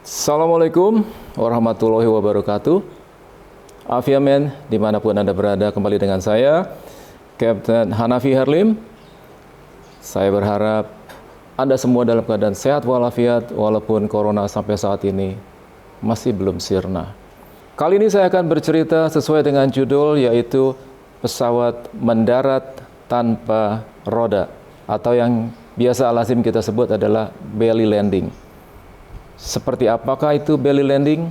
Assalamualaikum warahmatullahi wabarakatuh. Afiamen, dimanapun Anda berada, kembali dengan saya, Kapten Hanafi Herlim. Saya berharap Anda semua dalam keadaan sehat walafiat, walaupun corona sampai saat ini masih belum sirna. Kali ini saya akan bercerita sesuai dengan judul, yaitu pesawat mendarat tanpa roda, atau yang biasa lazim kita sebut adalah belly landing. Seperti apakah itu belly landing?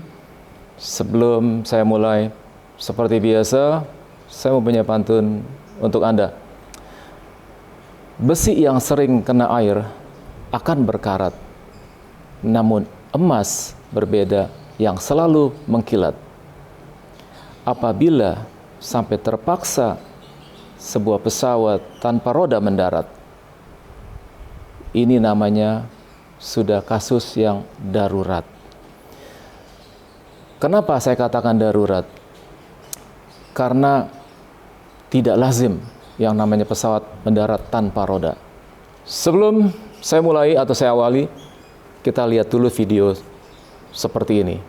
Sebelum saya mulai, seperti biasa, saya mempunyai pantun untuk Anda. Besi yang sering kena air akan berkarat, namun emas berbeda yang selalu mengkilat. Apabila sampai terpaksa sebuah pesawat tanpa roda mendarat, ini namanya sudah kasus yang darurat. Kenapa saya katakan darurat? Karena tidak lazim yang namanya pesawat mendarat tanpa roda. Sebelum saya mulai atau saya awali, kita lihat dulu video seperti ini,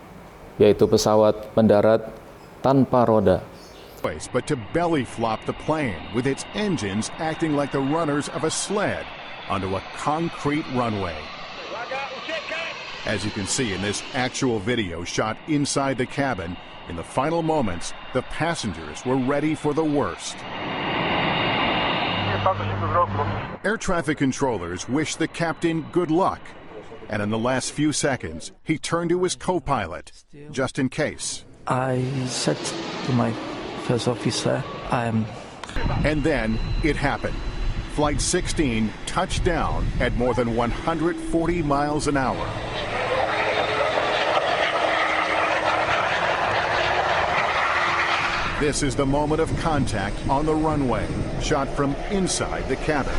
yaitu pesawat mendarat tanpa roda. But to belly flop the plane with its engines acting like the runners of a sled onto a concrete runway. As you can see in this actual video shot inside the cabin, in the final moments, the passengers were ready for the worst. Air traffic controllers wished the captain good luck, and in the last few seconds, he turned to his co-pilot, just in case. I said to my first officer, And then it happened. Flight 16 touched down at more than 140 miles an hour. This is the moment of contact on the runway, shot from inside the cabin.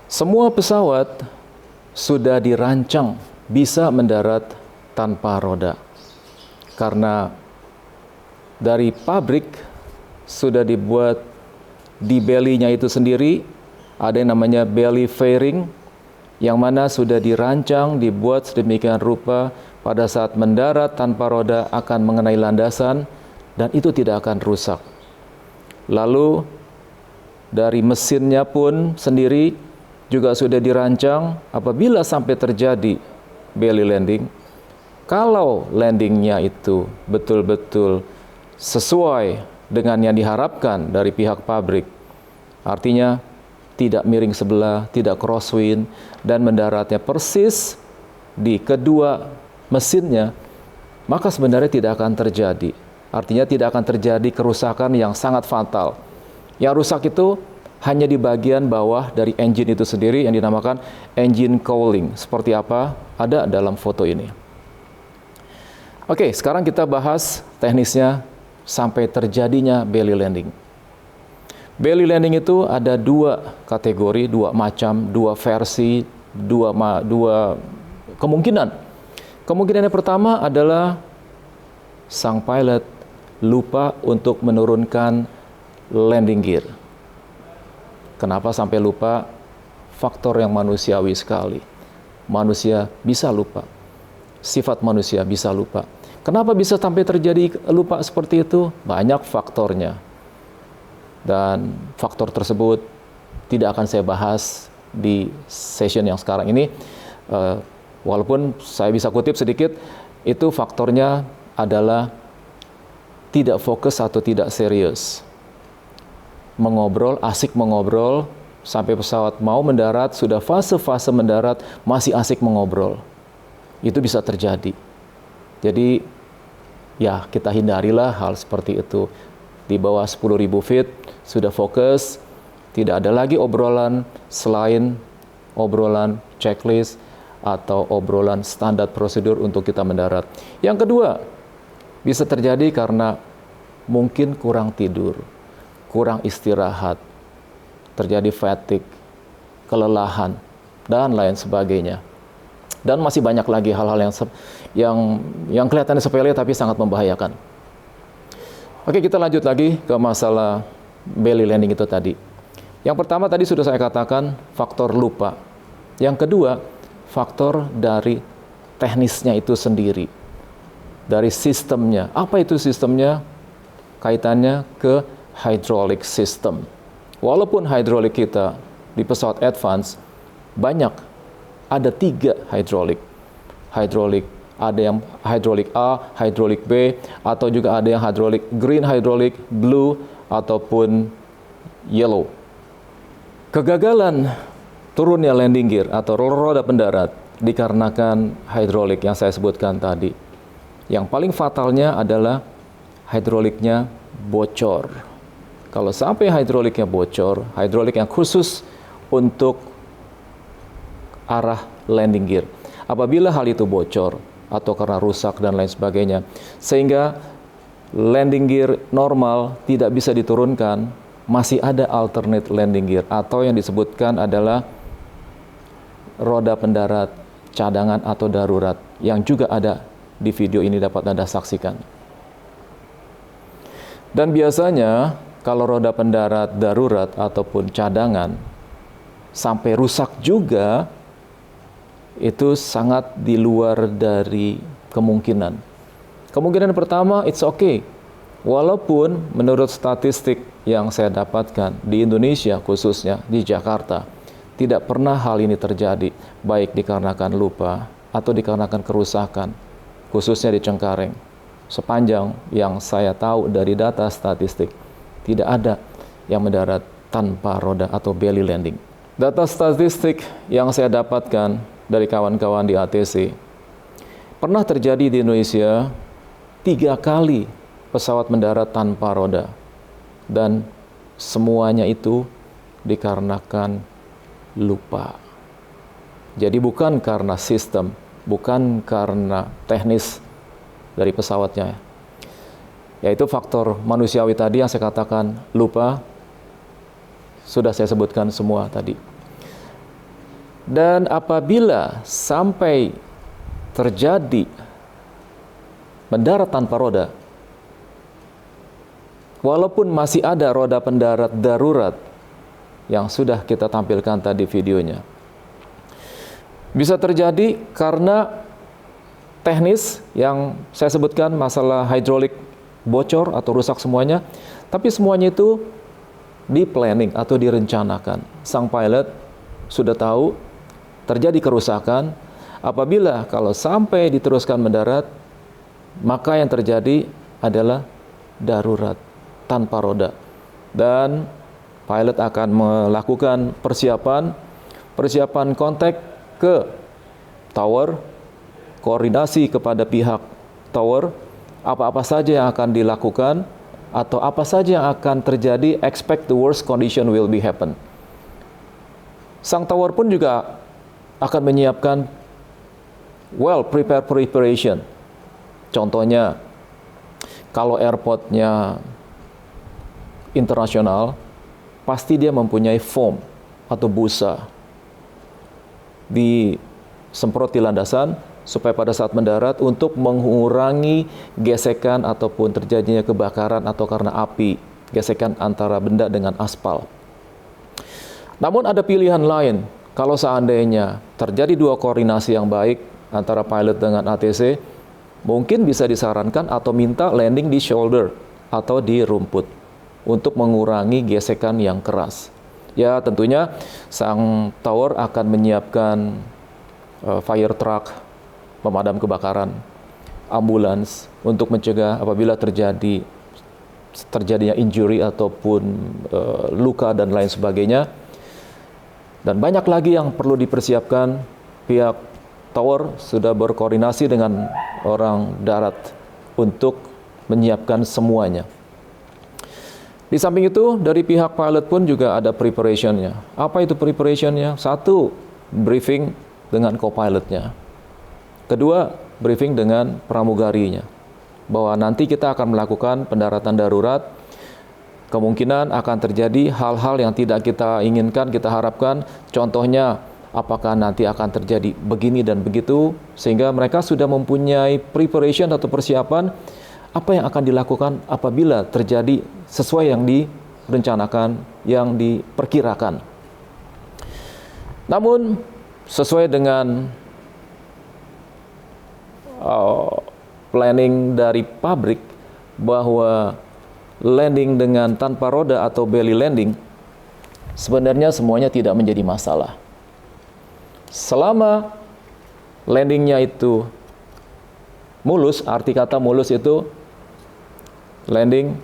Semua pesawat sudah dirancang bisa mendarat tanpa roda. Karena dari pabrik sudah dibuat di belly-nya itu sendiri, ada yang namanya belly fairing, yang mana sudah dirancang, dibuat sedemikian rupa pada saat mendarat tanpa roda akan mengenai landasan dan itu tidak akan rusak. Lalu dari mesinnya pun sendiri juga sudah dirancang apabila sampai terjadi belly landing, kalau landingnya itu betul-betul sesuai dengan yang diharapkan dari pihak pabrik, artinya tidak miring sebelah, tidak crosswind, dan mendaratnya persis di kedua mesinnya, maka sebenarnya tidak akan terjadi. Artinya tidak akan terjadi kerusakan yang sangat fatal. Yang rusak itu hanya di bagian bawah dari engine itu sendiri yang dinamakan engine cowling. Seperti apa? Ada dalam foto ini. Oke, sekarang kita bahas teknisnya sampai terjadinya belly landing. Belly landing itu ada dua kategori, dua macam, dua versi, dua kemungkinan. Kemungkinan yang pertama adalah sang pilot lupa untuk menurunkan landing gear. Kenapa sampai lupa? Faktor yang manusiawi sekali. Manusia bisa lupa. Sifat manusia bisa lupa. Kenapa bisa sampai terjadi lupa seperti itu? Banyak faktornya. Dan faktor tersebut tidak akan saya bahas di session yang sekarang ini. Walaupun saya bisa kutip sedikit, itu faktornya adalah tidak fokus atau tidak serius. Mengobrol, asik mengobrol, sampai pesawat mau mendarat, sudah fase-fase mendarat, masih asik mengobrol. Itu bisa terjadi. Jadi, ya kita hindarilah hal seperti itu. Di bawah 10.000 feet, sudah fokus, tidak ada lagi obrolan selain obrolan checklist, atau obrolan standar prosedur untuk kita mendarat. Yang kedua, bisa terjadi karena mungkin kurang tidur, kurang istirahat, terjadi fatigue, kelelahan, dan lain sebagainya. Dan masih banyak lagi hal-hal yang kelihatannya sepele tapi sangat membahayakan. Oke, kita lanjut lagi ke masalah belly landing itu tadi. Yang pertama tadi sudah saya katakan faktor lupa. Yang kedua, faktor dari teknisnya itu sendiri, dari sistemnya. Apa itu sistemnya? Kaitannya ke hydraulic system. Walaupun hydraulic kita di pesawat advance banyak, ada 3 hydraulic. Ada yang hydraulic A, hydraulic B, atau juga ada yang hydraulic green, hydraulic blue, ataupun yellow. Kegagalan turunnya landing gear atau roda pendarat dikarenakan hydraulic yang saya sebutkan tadi. Yang paling fatalnya adalah hydrauliknya bocor. Kalau sampai hydrauliknya bocor, hydraulik yang khusus untuk arah landing gear. Apabila hal itu bocor atau karena rusak dan lain sebagainya, sehingga landing gear normal tidak bisa diturunkan, masih ada alternate landing gear atau yang disebutkan adalah roda pendarat cadangan atau darurat yang juga ada di video ini dapat Anda saksikan. Dan biasanya kalau roda pendarat darurat ataupun cadangan sampai rusak juga, itu sangat di luar dari kemungkinan. Kemungkinan pertama, it's okay. Walaupun menurut statistik yang saya dapatkan di Indonesia khususnya di Jakarta, tidak pernah hal ini terjadi, baik dikarenakan lupa atau dikarenakan kerusakan, khususnya di Cengkareng. Sepanjang yang saya tahu dari data statistik, tidak ada yang mendarat tanpa roda atau belly landing. Data statistik yang saya dapatkan dari kawan-kawan di ATC, pernah terjadi di Indonesia 3 kali pesawat mendarat tanpa roda. Dan semuanya itu dikarenakan lupa. Jadi bukan karena sistem, bukan karena teknis dari pesawatnya. Yaitu faktor manusiawi tadi yang saya katakan lupa, sudah saya sebutkan semua tadi. Dan apabila sampai terjadi mendarat tanpa roda, walaupun masih ada roda pendarat darurat yang sudah kita tampilkan tadi videonya, bisa terjadi karena teknis yang saya sebutkan, masalah hydraulik bocor atau rusak semuanya, tapi semuanya itu di planning atau direncanakan. Sang pilot sudah tahu terjadi kerusakan, apabila kalau sampai diteruskan mendarat, maka yang terjadi adalah darurat tanpa roda. Dan pilot akan melakukan persiapan kontak ke tower, koordinasi kepada pihak tower, apa-apa saja yang akan dilakukan atau apa saja yang akan terjadi, expect the worst condition will be happen. Sang tower pun juga akan menyiapkan preparation. Contohnya, kalau airportnya internasional, pasti dia mempunyai foam atau busa disemprot di landasan supaya pada saat mendarat untuk mengurangi gesekan ataupun terjadinya kebakaran atau karena api, gesekan antara benda dengan aspal. Namun ada pilihan lain, kalau seandainya terjadi 2 koordinasi yang baik antara pilot dengan ATC, mungkin bisa disarankan atau minta landing di shoulder atau di rumput untuk mengurangi gesekan yang keras. Ya, tentunya sang tower akan menyiapkan fire truck, pemadam kebakaran, ambulans untuk mencegah apabila terjadinya injury ataupun luka dan lain sebagainya. Dan banyak lagi yang perlu dipersiapkan. Pihak tower sudah berkoordinasi dengan orang darat untuk menyiapkan semuanya. Di samping itu, dari pihak pilot pun juga ada preparationnya. Apa itu preparationnya? 1, briefing dengan co-pilotnya. 2, briefing dengan pramugarinya. Bahwa nanti kita akan melakukan pendaratan darurat. Kemungkinan akan terjadi hal-hal yang tidak kita inginkan, kita harapkan. Contohnya, apakah nanti akan terjadi begini dan begitu. Sehingga mereka sudah mempunyai preparation atau persiapan apa yang akan dilakukan apabila terjadi sesuai yang direncanakan, yang diperkirakan. Namun, sesuai dengan planning dari pabrik bahwa landing dengan tanpa roda atau belly landing, sebenarnya semuanya tidak menjadi masalah. Selama landingnya itu mulus, arti kata mulus itu landing,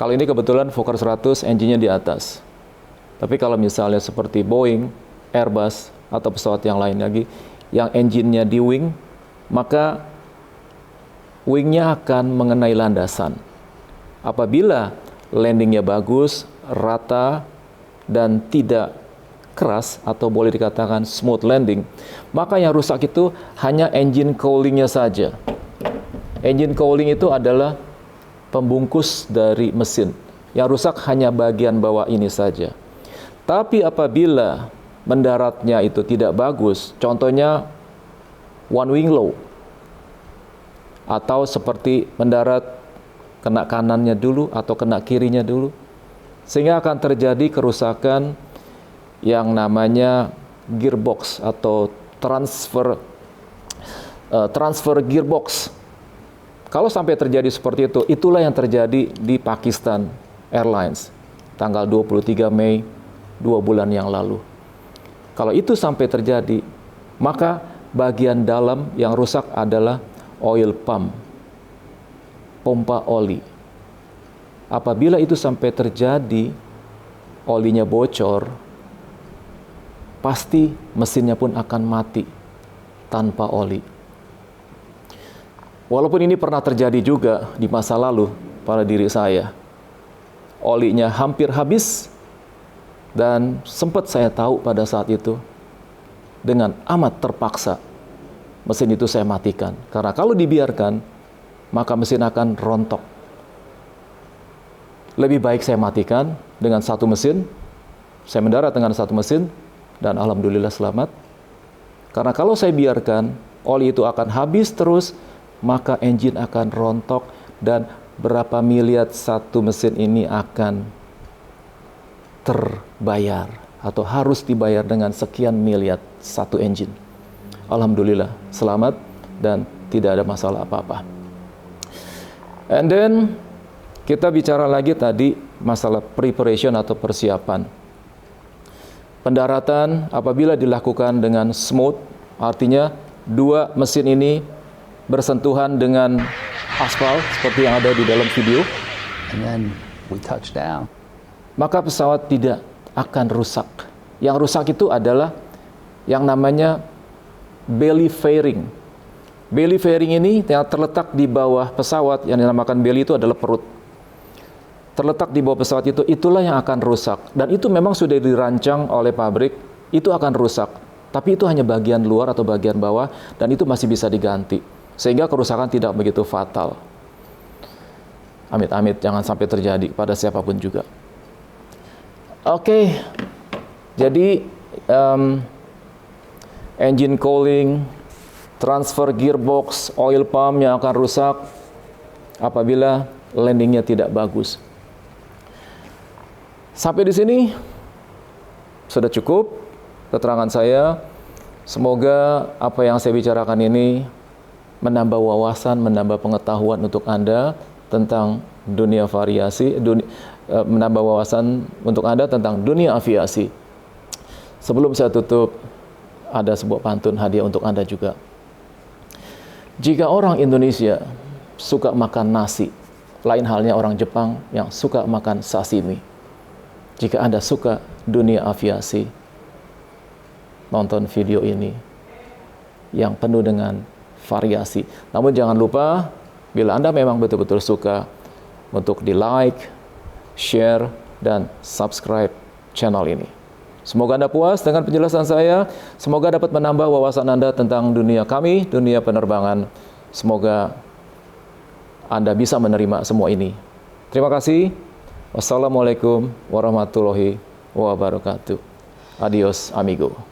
kalau ini kebetulan Fokker 100 engine-nya di atas. Tapi kalau misalnya seperti Boeing, Airbus, atau pesawat yang lain lagi, yang engine-nya di wing, maka wing-nya akan mengenai landasan. Apabila landing-nya bagus, rata, dan tidak keras, atau boleh dikatakan smooth landing, maka yang rusak itu hanya engine cowling-nya saja. Engine cowling itu adalah pembungkus dari mesin. Yang rusak hanya bagian bawah ini saja. Tapi apabila mendaratnya itu tidak bagus, contohnya one wing low, atau seperti mendarat kena kanannya dulu atau kena kirinya dulu, sehingga akan terjadi kerusakan yang namanya gearbox atau transfer gearbox. Kalau sampai terjadi seperti itu, itulah yang terjadi di Pakistan Airlines tanggal 23 Mei 2 bulan yang lalu. Kalau itu sampai terjadi, maka bagian dalam yang rusak adalah oil pump, pompa oli. Apabila itu sampai terjadi, olinya bocor, pasti mesinnya pun akan mati tanpa oli. Walaupun ini pernah terjadi juga di masa lalu pada diri saya. Olinya hampir habis dan sempat saya tahu pada saat itu dengan amat terpaksa mesin itu saya matikan. Karena kalau dibiarkan, maka mesin akan rontok. Lebih baik saya matikan dengan satu mesin, saya mendarat dengan satu mesin, dan alhamdulillah selamat. Karena kalau saya biarkan, oli itu akan habis terus, maka engine akan rontok dan berapa miliar satu mesin ini akan terbayar atau harus dibayar dengan sekian miliar satu engine. Alhamdulillah selamat dan tidak ada masalah apa-apa. And then kita bicara lagi tadi masalah preparation atau persiapan. Pendaratan apabila dilakukan dengan smooth, artinya dua mesin ini bersentuhan dengan aspal seperti yang ada di dalam video, And then we touched down. maka pesawat tidak akan rusak. Yang rusak itu adalah yang namanya belly fairing. Belly fairing ini yang terletak di bawah pesawat, yang dinamakan belly itu adalah perut. Terletak di bawah pesawat itu, itulah yang akan rusak. Dan itu memang sudah dirancang oleh pabrik, itu akan rusak. Tapi itu hanya bagian luar atau bagian bawah, dan itu masih bisa diganti. Sehingga kerusakan tidak begitu fatal. Amit-amit jangan sampai terjadi pada siapapun juga. Oke, jadi engine cowling, transfer gearbox, oil pump yang akan rusak apabila landingnya tidak bagus. Sampai di sini sudah cukup keterangan saya. Semoga apa yang saya bicarakan ini menambah wawasan, menambah pengetahuan untuk Anda tentang dunia variasi, menambah wawasan untuk Anda tentang dunia aviasi. Sebelum saya tutup, ada sebuah pantun hadiah untuk Anda juga. Jika orang Indonesia suka makan nasi, lain halnya orang Jepang yang suka makan sashimi. Jika Anda suka dunia aviasi, nonton video ini yang penuh dengan variasi. Namun jangan lupa, bila Anda memang betul-betul suka, untuk di-like, share, dan subscribe channel ini. Semoga Anda puas dengan penjelasan saya. Semoga dapat menambah wawasan Anda tentang dunia kami, dunia penerbangan. Semoga Anda bisa menerima semua ini. Terima kasih. Wassalamualaikum warahmatullahi wabarakatuh. Adios, amigo.